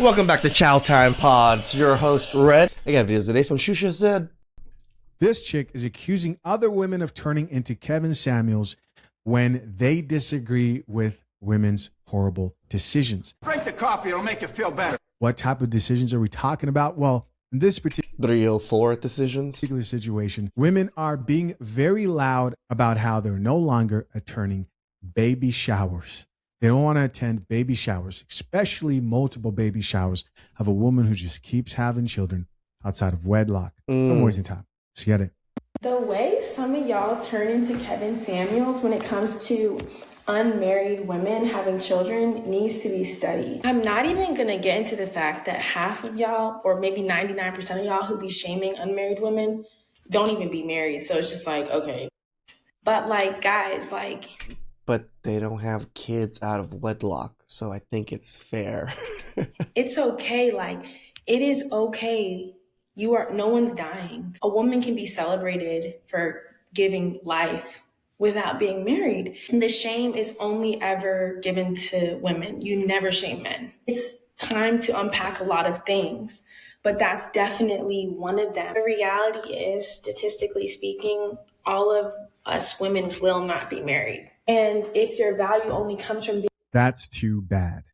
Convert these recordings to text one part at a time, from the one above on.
Welcome back to Chow Time Pods. Your host, Red. I got videos today from ChishaZed. This chick is accusing other women of turning into Kevin Samuels when they disagree with women's horrible decisions. Drink the coffee, it'll make you feel better. What type of decisions are we talking about? Well, in this particular 304 decisions. situation, women are being very loud about how they're no longer attending baby showers. They don't want to attend baby showers, especially multiple baby showers of a woman who just keeps having children outside of wedlock. No wasting time. Let's get it. The way some of y'all turn into Kevin Samuels when it comes to unmarried women having children needs to be studied. I'm not even gonna get into the fact that half of y'all, or maybe 99% of y'all who be shaming unmarried women, don't even be married. So it's just like, okay. But like, guys, like... But they don't have kids out of wedlock, so I think it's fair. It's okay. Like, it is okay. No one's dying. A woman can be celebrated for giving life without being married. And the shame is only ever given to women. You never shame men. It's time to unpack a lot of things, but that's definitely one of them. The reality is, statistically speaking, all of us women will not be married. And if your value only comes from That's too bad.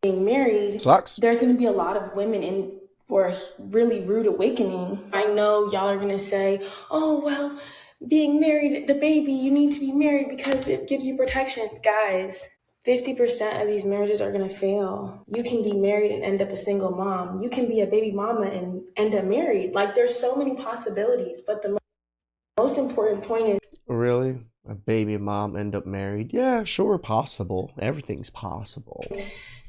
being married, Sucks. there's going to be a lot of women in for a really rude awakening. I know y'all are going to say, oh, well, being married, the baby, you need to be married because it gives you protections. Guys, 50% of these marriages are going to fail. You can be married and end up a single mom. You can be a baby mama and end up married. Like, there's so many possibilities. But the most important point is... Really? A baby mom end up married? Yeah, sure, possible. Everything's possible.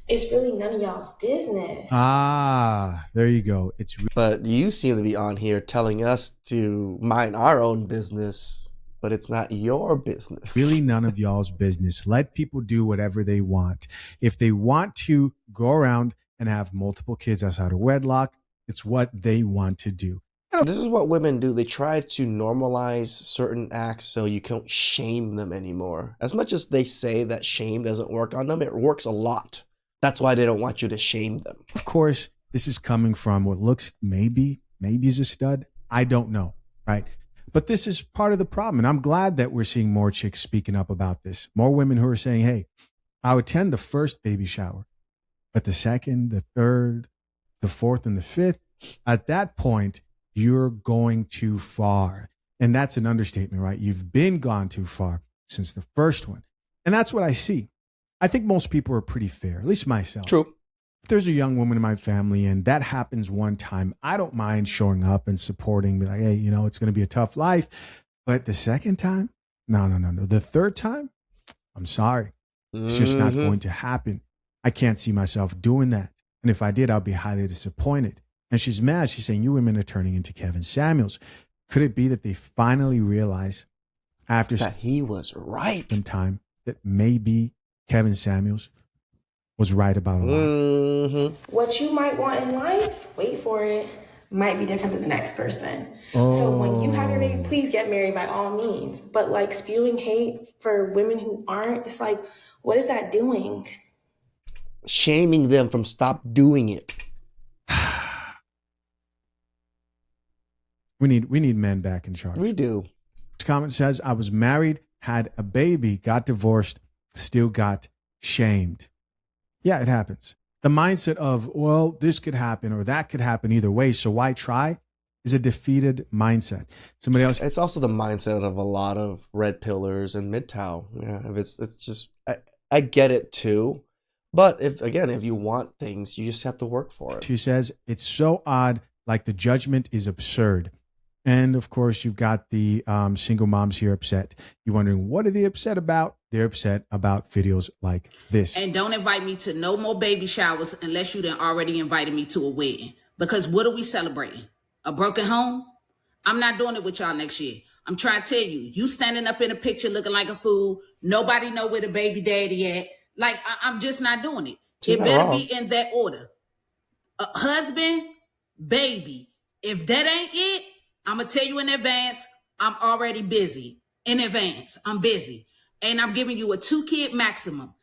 It's really none of y'all's business. Ah, there you go. But you seem to be on here telling us to mind our own business, but it's not your business. Really none of y'all's business. Let people do whatever they want. If they want to go around and have multiple kids outside of wedlock, it's what they want to do. This is what women do. They try to normalize certain acts so you can't shame them anymore. As much as they say that shame doesn't work on them, it works a lot. That's why they don't want you to shame them. Of course, this is coming from what looks maybe is a stud. I don't know, right? But this is part of the problem. And I'm glad that we're seeing more chicks speaking up about this. More women who are saying, hey, I'll attend the first baby shower, but the second, the third, the fourth, and the fifth, at that point, you're going too far. And that's an understatement, right? You've been gone too far since the first one. And that's what I see. I think most people are pretty fair, at least myself. True. If there's a young woman in my family and that happens one time, I don't mind showing up and supporting, be like, hey, you know, it's going to be a tough life. But the second time, no. The third time, I'm sorry. It's just not going to happen. I can't see myself doing that. And if I did, I'll be highly disappointed. And she's mad. She's saying, you women are turning into Kevin Samuels. Could it be that they finally realize after that he was right some time that maybe Kevin Samuels was right about a lot? What you might want in life, wait for it, might be different than the next person. So when you have your baby, please get married by all means. But like spewing hate for women who aren't, it's like, what is that doing? Shaming them from stop doing it. We need men back in charge. We do. This comment says, I was married, had a baby, got divorced, still got shamed. Yeah, it happens. The mindset of, well, this could happen or that could happen either way, so why try, is a defeated mindset. Somebody else. It's also the mindset of a lot of red pillars and MGTOW. Yeah, it's just, I get it too. But if you want things, you just have to work for it. She says, it's so odd, like the judgment is absurd. And of course, you've got the single moms here upset. You're wondering, what are they upset about? They're upset about videos like this. And don't invite me to no more baby showers unless you done already invited me to a wedding. Because what are we celebrating? A broken home? I'm not doing it with y'all next year. I'm trying to tell you, you standing up in a picture looking like a fool. Nobody know where the baby daddy at. Like, I'm just not doing it. It better be in that order. Husband, baby. If that ain't it, I'm going to tell you in advance, I'm already busy. In advance, I'm busy. And I'm giving you a 2-kid maximum.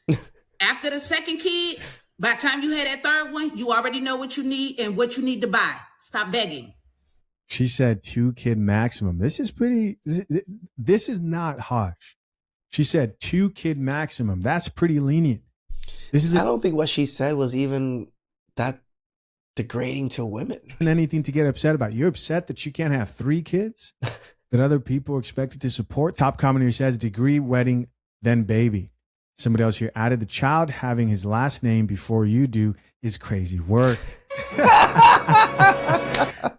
After the second kid, By the time you had that third one, you already know what you need and what you need to buy. Stop begging. She said 2-kid maximum. This is pretty, this is not harsh. She said 2-kid maximum. That's pretty lenient. I don't think what she said was even that degrading to women. Anything to get upset about. You're upset that you can't have 3 kids that other people are expected to support. Top commenter says degree, wedding, then baby. Somebody else here added the child having his last name before you do is crazy work.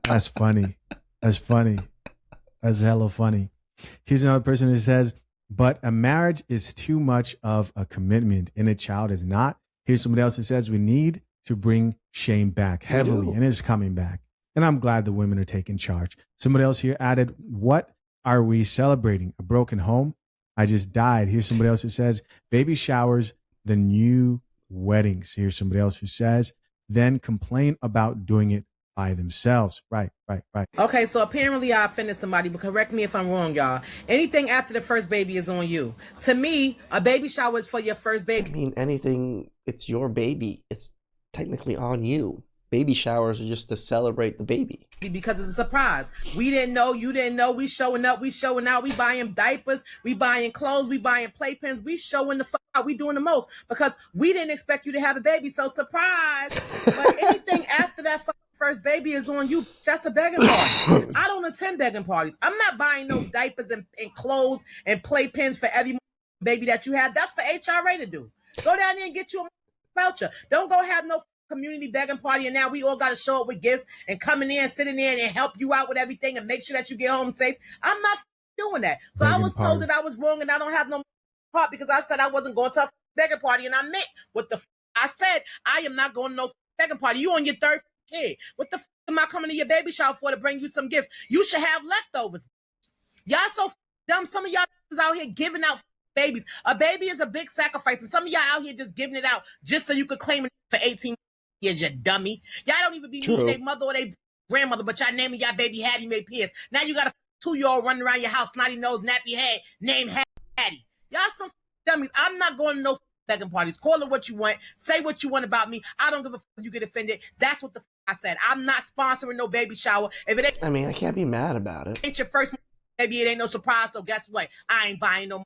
That's funny. That's funny. That's hella funny. Here's another person who says, but a marriage is too much of a commitment and a child is not. Here's somebody else who says we need to bring shame back heavily and it's coming back. And I'm glad the women are taking charge. Somebody else here added, what are we celebrating? A broken home? I just died. Here's somebody else who says baby showers, the new weddings. Here's somebody else who says, then complain about doing it by themselves. Right. Okay, so apparently I offended somebody, but correct me if I'm wrong, y'all. Anything after the first baby is on you. To me, a baby shower is for your first baby. I mean, anything, it's your baby. It's technically on you. Baby showers are just to celebrate the baby. Because it's a surprise. We didn't know, you didn't know. We showing up, we showing out. We buying diapers, we buying clothes, we buying playpens. We showing the fuck out. We doing the most because we didn't expect you to have a baby. So surprise. But anything after that first baby is on you. That's a begging party. I don't attend begging parties. I'm not buying no diapers and clothes and playpens for every baby that you have. That's for HRA to do. Go down there and get you a voucher. Don't go have no community begging party and now we all got to show up with gifts and coming in, sitting there and help you out with everything and make sure that you get home safe. I'm not doing that. So begging I was told that I was wrong and I don't have no part because I said I wasn't going to a begging party and I meant what the I said. I am not going to no begging party. You on your third kid. What the am I coming to your baby shower for to bring you some gifts? You should have leftovers. Y'all so dumb. Some of y'all is out here giving out babies. A baby is a big sacrifice and some of y'all out here just giving it out just so you could claim it for 18 years, you dummy. Y'all don't even be meeting their mother or their grandmother, but y'all naming y'all baby Hattie Mae Pierce. Now you got a 2-year-old running around your house, snotty nose, nappy head, named Hattie. Y'all some dummies. I'm not going to no begging parties. Call it what you want. Say what you want about me. I don't give a fuck if you get offended. That's what the I said. I'm not sponsoring no baby shower. If it ain't, I mean, I can't be mad about it. Ain't your first baby, it ain't no surprise. So guess what? I ain't buying no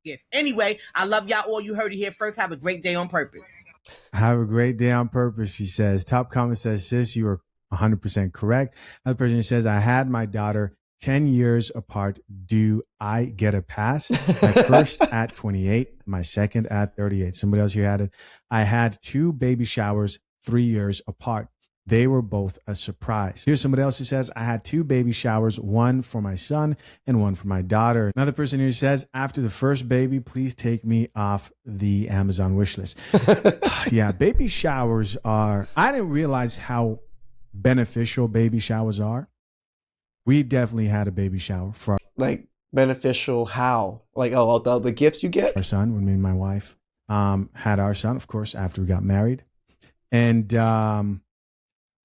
gift. Anyway, I love y'all all. You heard it here first. Have a great day on purpose. Have a great day on purpose, she says. Top comment says, sis, you are 100% correct. Another person says, I had my daughter 10 years apart. Do I get a pass? My first at 28, my second at 38. Somebody else here added, I had 2 baby showers 3 years apart. They were both a surprise. Here's somebody else who says, I had 2 baby showers, one for my son and one for my daughter. Another person here says, after the first baby, please take me off the Amazon wish list. Yeah, baby showers are, I didn't realize how beneficial baby showers are. We definitely had a baby shower for like beneficial how? Like, oh, the gifts you get? Our son, when me and my wife had our son, of course, after we got married. And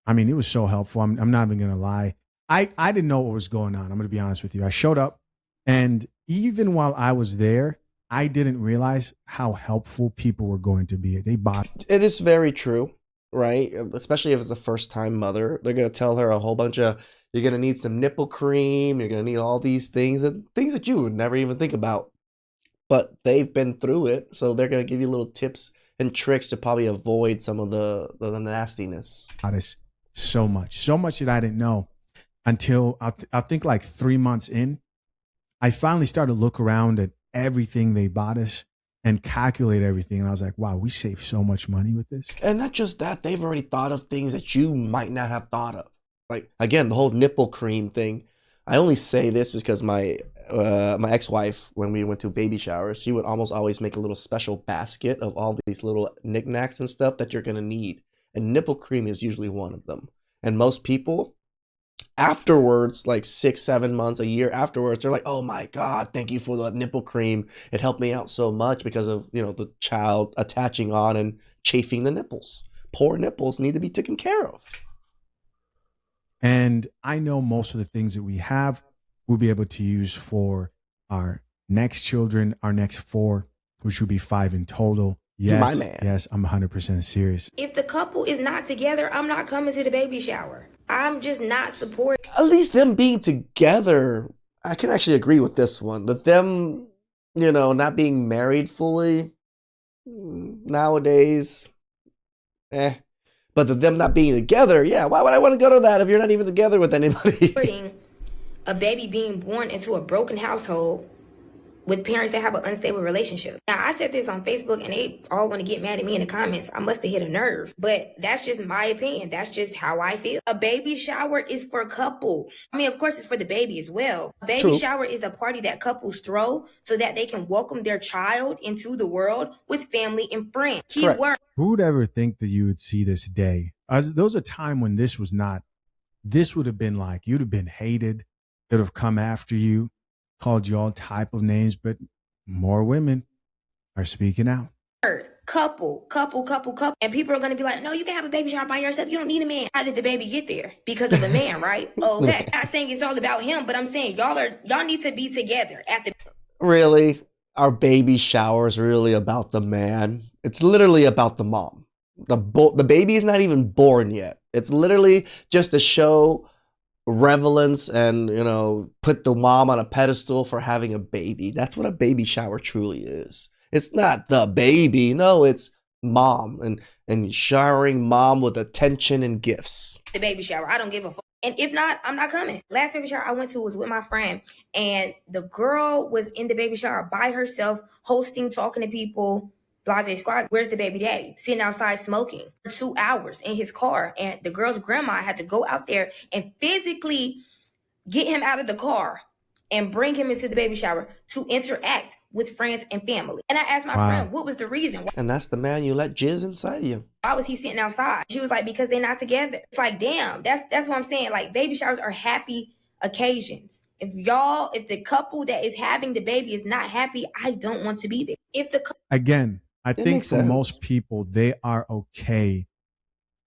I mean, it was so helpful. I'm not even going to lie. I didn't know what was going on. I'm going to be honest with you. I showed up and even while I was there, I didn't realize how helpful people were going to be. They bought. It is very true, right? Especially if it's a first-time mother. They're going to tell her a whole bunch of, you're going to need some nipple cream. You're going to need all these things, and things that you would never even think about. But they've been through it, so they're going to give you little tips and tricks to probably avoid some of the nastiness. So much that I didn't know until I think like 3 months in, I finally started to look around at everything they bought us and calculate everything. And I was like, wow, we saved so much money with this. And not just that, they've already thought of things that you might not have thought of. Like, again, the whole nipple cream thing. I only say this because my ex-wife, when we went to baby showers, she would almost always make a little special basket of all these little knickknacks and stuff that you're going to need. And nipple cream is usually one of them. And most people, afterwards, like 6-7 months, a year afterwards, they're like, oh my God, thank you for the nipple cream. It helped me out so much because of, the child attaching on and chafing the nipples. Poor nipples need to be taken care of. And I know most of the things that we have, we'll be able to use for our next children, our next 4, which will be 5 in total. my Yes, man. yes, I'm 100% serious. If the couple is not together, I'm not coming to the baby shower. I'm just not supporting. At least them being together, I can actually agree with this one. That them, not being married fully nowadays, But them not being together, yeah, why would I want to go to that if you're not even together with anybody? A baby being born into a broken household with parents that have an unstable relationship. Now, I said this on Facebook and they all want to get mad at me in the comments. I must have hit a nerve, but that's just my opinion. That's just how I feel. A baby shower is for couples. I mean, of course, it's for the baby as well. A baby shower is a party that couples throw so that they can welcome their child into the world with family and friends. Keyword. Who would ever think that you would see this day? There was a time when this was not, this would have been like, you'd have been hated. It would have come after you, called you all type of names, but more women are speaking out. Couple. And people are going to be like, no, you can have a baby shower by yourself. You don't need a man. How did the baby get there? Because of a man, right? Okay. I'm not saying it's all about him, but I'm saying y'all need to be together at the... Really? Our baby shower is really about the man? It's literally about the mom. The baby is not even born yet. It's literally just to show relevance and, put the mom on a pedestal for having a baby. That's what a baby shower truly is. It's not the baby. No, it's mom and showering mom with attention and gifts. The baby shower. I don't give a fuck. And if not, I'm not coming. Last baby shower I went to was with my friend. And the girl was in the baby shower by herself, hosting, talking to people. Blase squad. Where's the baby daddy? Sitting outside smoking for 2 hours in his car. And the girl's grandma had to go out there and physically get him out of the car and bring him into the baby shower to interact with friends and family. And I asked my friend, what was the reason? And that's the man you let jizz inside you. Why was he sitting outside? She was like, because they're not together. It's like, damn, that's what I'm saying. Like, baby showers are happy occasions. If the couple that is having the baby is not happy, I don't want to be there. Again, I think for most people, they are okay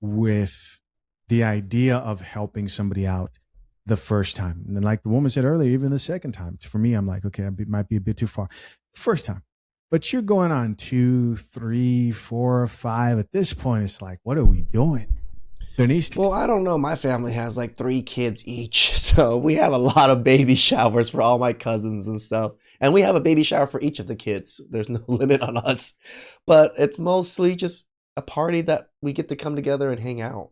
with the idea of helping somebody out the first time. And then, like the woman said earlier, even the second time. For me, I'm like, okay, it might be a bit too far. First time. But you're going on 2, 3, 4, 5. At this point, it's like, what are we doing? There needs to. Well, I don't know. My family has like 3 kids each. So we have a lot of baby showers for all my cousins and stuff. And we have a baby shower for each of the kids. There's no limit on us. But it's mostly just a party that we get to come together and hang out.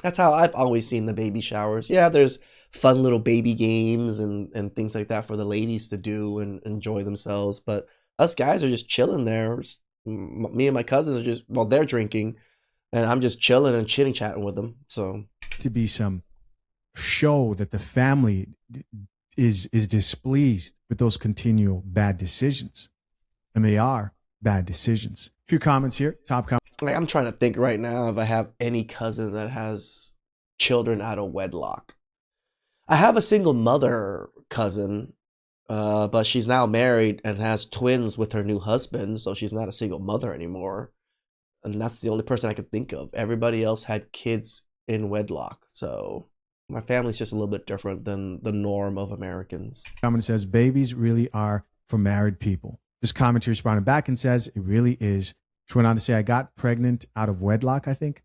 That's how I've always seen the baby showers. Yeah, there's fun little baby games and things like that for the ladies to do and enjoy themselves. But us guys are just chilling there. Me and my cousins are just, they're drinking. And I'm just chilling and chitting-chatting with them. So to be some show that the family is displeased with those continual bad decisions. And they are bad decisions. A few comments here. Top comment. Like, I'm trying to think right now if I have any cousin that has children out of wedlock. I have a single mother cousin, but she's now married and has twins with her new husband. So she's not a single mother anymore. And that's the only person I could think of. Everybody else had kids in wedlock. So my family's just a little bit different than the norm of Americans. Comment says, babies really are for married people. This commenter responded back and says, it really is. She went on to say, I got pregnant out of wedlock, I think.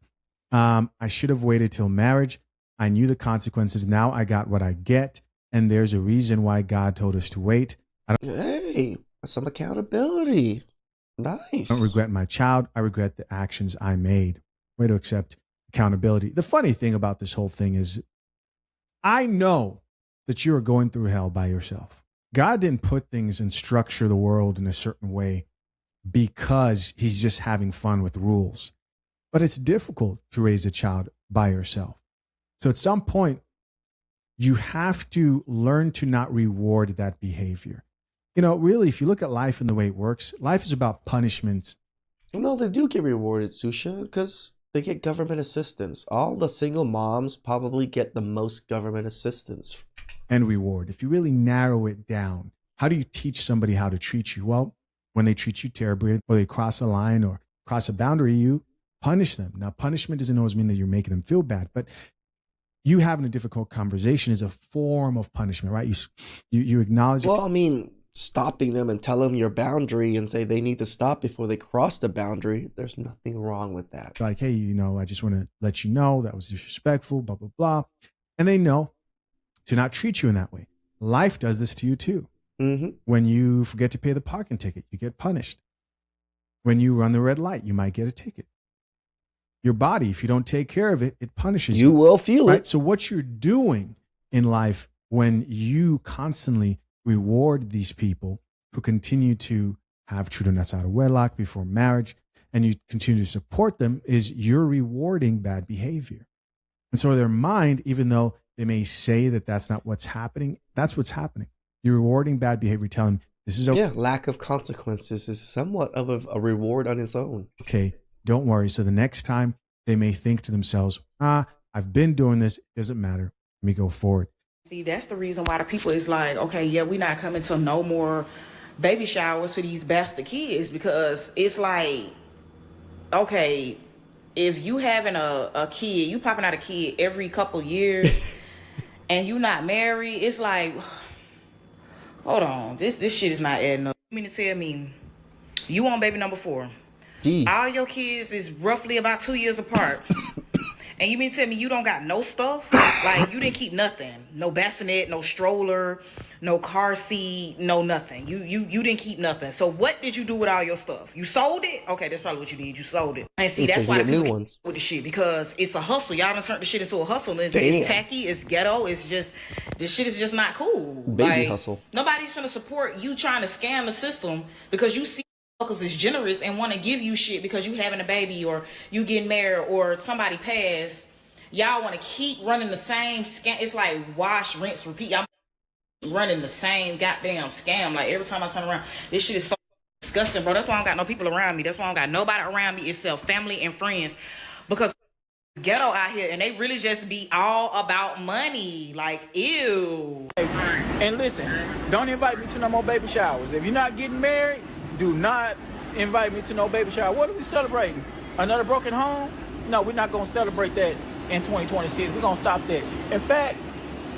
I should have waited till marriage. I knew the consequences. Now I got what I get. And there's a reason why God told us to wait. Hey, some accountability. Nice. I don't regret my child. I regret the actions I made. Way to accept accountability. The funny thing about this whole thing is I know that you are going through hell by yourself. God didn't put things and structure the world in a certain way because he's just having fun with rules. But it's difficult to raise a child by yourself. So at some point, you have to learn to not reward that behavior. Really, if you look at life and the way it works, life is about punishment. No, they do get rewarded, Susha, because they get government assistance. All the single moms probably get the most government assistance. And reward. If you really narrow it down, how do you teach somebody how to treat you? Well, when they treat you terribly, or they cross a line or cross a boundary, you punish them. Now, punishment doesn't always mean that you're making them feel bad, but you having a difficult conversation is a form of punishment, right? You acknowledge. Well, I mean, stopping them and tell them your boundary and say they need to stop before they cross the boundary, there's nothing wrong with that. Like, hey, I just want to let you know that was disrespectful, blah, blah, blah. And they know to not treat you in that way. Life does this to you too. Mm-hmm. When you forget to pay the parking ticket, you get punished. When you run the red light, you might get a ticket. Your body, if you don't take care of it, it punishes you. You will feel right? it. So what you're doing in life when you constantly reward these people who continue to have children that's out of wedlock before marriage, and you continue to support them, is you're rewarding bad behavior. And so their mind, even though they may say that that's not what's happening, that's what's happening. You're rewarding bad behavior, telling them this is okay. Yeah, lack of consequences is somewhat of a reward on its own. Okay, don't worry. So the next time they may think to themselves, I've been doing this, it doesn't matter. Let me go forward. See, that's the reason why the people is like, okay, yeah, we're not coming to no more baby showers for these bastard kids, because it's like, okay, if you having a kid, you popping out a kid every couple years and you not married, it's like, hold on, this shit is not adding up. You mean to tell me you on baby number 4? Jeez. All your kids is roughly about 2 years apart. And you mean to tell me you don't got no stuff? Like, you didn't keep nothing. No bassinet, no stroller, no car seat, no nothing. You didn't keep nothing. So what did you do with all your stuff? You sold it? Okay, that's probably what you did. You sold it. And see, that's why new ones with the shit, because it's a hustle. Y'all done turned the shit into a hustle. It's tacky, it's ghetto, it's just, this shit is just not cool. Baby hustle. Nobody's gonna support you trying to scam the system because you see motherfuckers is generous and want to give you shit because you having a baby or you getting married or somebody passed. Y'all want to keep running the same scam. It's like wash, rinse, repeat. Y'all running the same goddamn scam. Like, every time I turn around, this shit is so disgusting, bro. That's why I don't got no people around me. That's why I don't got nobody around me except family and friends, because ghetto out here and they really just be all about money. Like, ew. And listen, don't invite me to no more baby showers. If you're not getting married, do not invite me to no baby shower. What are we celebrating? Another broken home? No, we're not going to celebrate that in 2026. We're going to stop that. In fact,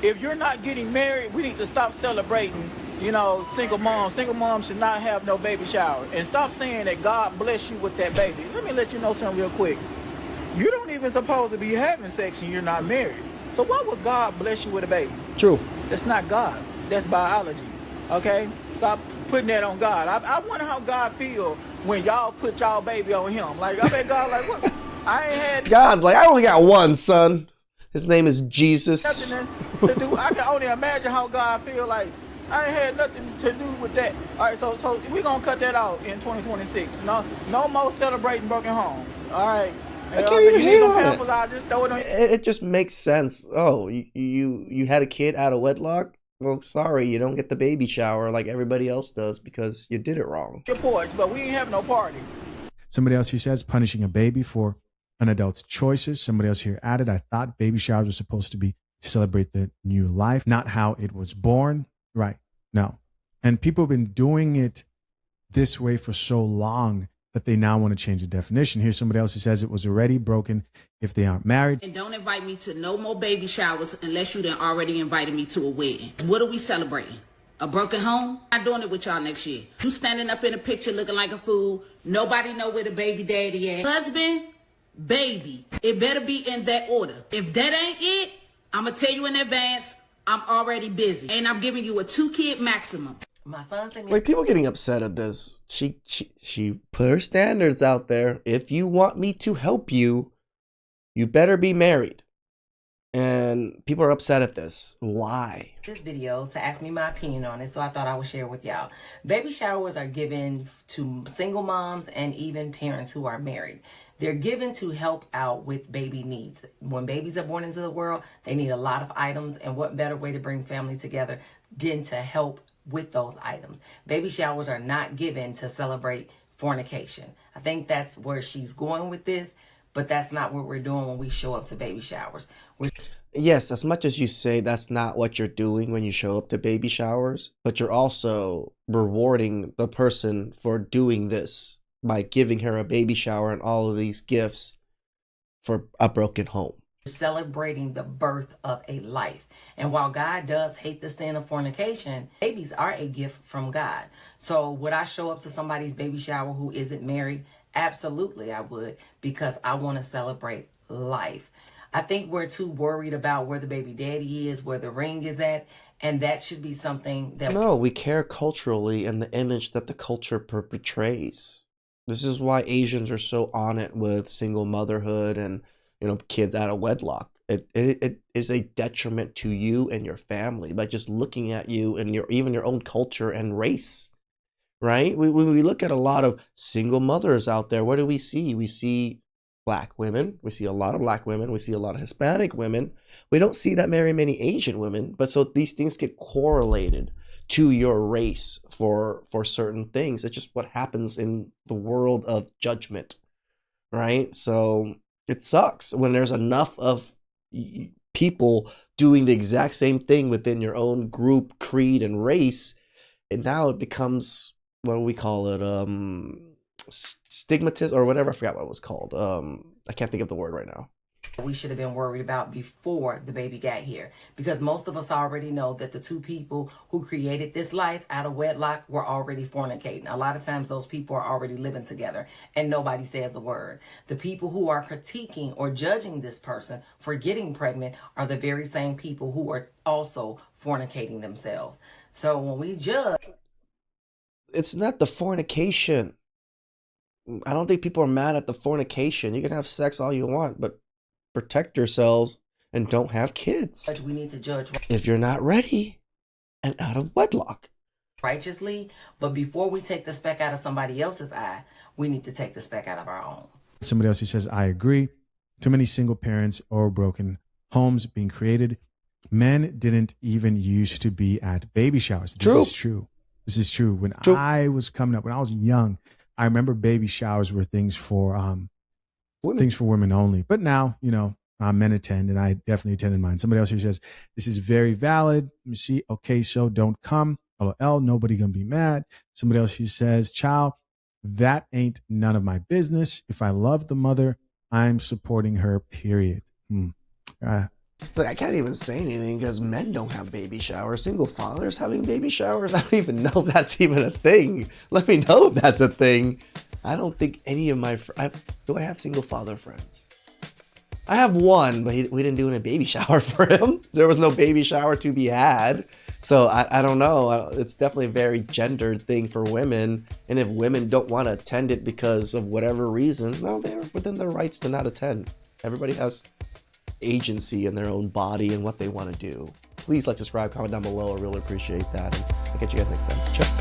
if you're not getting married, we need to stop celebrating, single moms. Single moms should not have no baby shower. And stop saying that God bless you with that baby. Let me let you know something real quick. You don't even supposed to be having sex and you're not married. So why would God bless you with a baby? True. That's not God. That's biology. Okay? Stop putting that on God. I wonder how God feel when y'all put y'all baby on him. Like, I bet God like, what? I ain't had God's like, I only got one son. His name is Jesus. nothing to do. I can only imagine how God feel like. I ain't had nothing to do with that. All right, so we're going to cut that out in 2026. No more celebrating broken homes. All right. I can't even hate on it. I'll just throw it on. It just makes sense. Oh, you had a kid out of wedlock? Well, sorry, you don't get the baby shower like everybody else does because you did it wrong. Your porch, but we ain't having no party. Somebody else here says punishing a baby for an adult's choices. Somebody else here added, I thought baby showers were supposed to be to celebrate the new life, not how it was born. Right. No. And people have been doing it this way for so long that they now want to change the definition. Here's somebody else who says it was already broken if they aren't married. And don't invite me to no more baby showers unless you done already invited me to a wedding. What are we celebrating? A broken home? I'm not doing it with y'all next year. You standing up in a picture looking like a fool. Nobody know where the baby daddy at. Husband, baby. It better be in that order. If that ain't it, I'm going to tell you in advance, I'm already busy. And I'm giving you a 2-kid maximum. My son sent me. Wait, people getting upset at this. She put her standards out there. If you want me to help you, you better be married. And people are upset at this. Why? This video to ask me my opinion on it, so I thought I would share with y'all. Baby showers are given to single moms and even parents who are married. They're given to help out with baby needs. When babies are born into the world, they need a lot of items, and what better way to bring family together than to help with those items. Baby showers are not given to celebrate fornication. I think that's where she's going with this, but that's not what we're doing when we show up to baby showers. Yes, as much as you say that's not what you're doing when you show up to baby showers, but you're also rewarding the person for doing this by giving her a baby shower and all of these gifts for a broken home. celebrating the birth of a life. And while God does hate the sin of fornication, babies are a gift from God. So would I show up to somebody's baby shower who isn't married? Absolutely, I would, because I want to celebrate life. I think we're too worried about where the baby daddy is, where the ring is at, and that should be something that... No, we care culturally and the image that the culture portrays. This is why Asians are so on it with single motherhood and, you know, kids out of wedlock. It is a detriment to you and your family by just looking at you and even your own culture and race, right? We look at a lot of single mothers out there. What do we see? We see Black women. We see a lot of Black women. We see a lot of Hispanic women. We don't see that very many Asian women. But so these things get correlated to your race for certain things. It's just what happens in the world of judgment, right? So it sucks when there's enough of people doing the exact same thing within your own group, creed, and race, and now it becomes, what do we call it, stigmatism or whatever. I forgot what it was called. I can't think of the word right now. We should have been worried about before the baby got here, because most of us already know that the two people who created this life out of wedlock were already fornicating. A lot of times those people are already living together and nobody says a word. The people who are critiquing or judging this person for getting pregnant are the very same people who are also fornicating themselves. So when we judge, it's not the fornication. I don't think people are mad at the fornication. You can have sex all you want, but protect yourselves and don't have kids we need to judge if you're not ready and out of wedlock righteously. But before we take the speck out of somebody else's eye, we need to take the speck out of our own. Somebody else who says, I agree. Too many single parents or broken homes being created. Men didn't even used to be at baby showers. This is true. This is true. When I was coming up, when I was young, I remember baby showers were things for women only. But now, you know, men attend, and I definitely attended mine. Somebody else here says, this is very valid. Let me see. Okay, so don't come. LOL, nobody gonna be mad. Somebody else who says, child, that ain't none of my business. If I love the mother, I'm supporting her, period. Like, I can't even say anything because men don't have baby showers. Single fathers having baby showers? I don't even know if that's even a thing. Let me know if that's a thing. I don't think any of my do I have single father friends? I have one, but we didn't do any baby shower for him. There was no baby shower to be had. So I don't know. It's definitely a very gendered thing for women. And if women don't want to attend it because of whatever reason, no, they're within their rights to not attend. Everybody has agency in their own body and what they want to do. Please like, subscribe, comment down below. I really appreciate that. And I'll catch you guys next time. Ciao.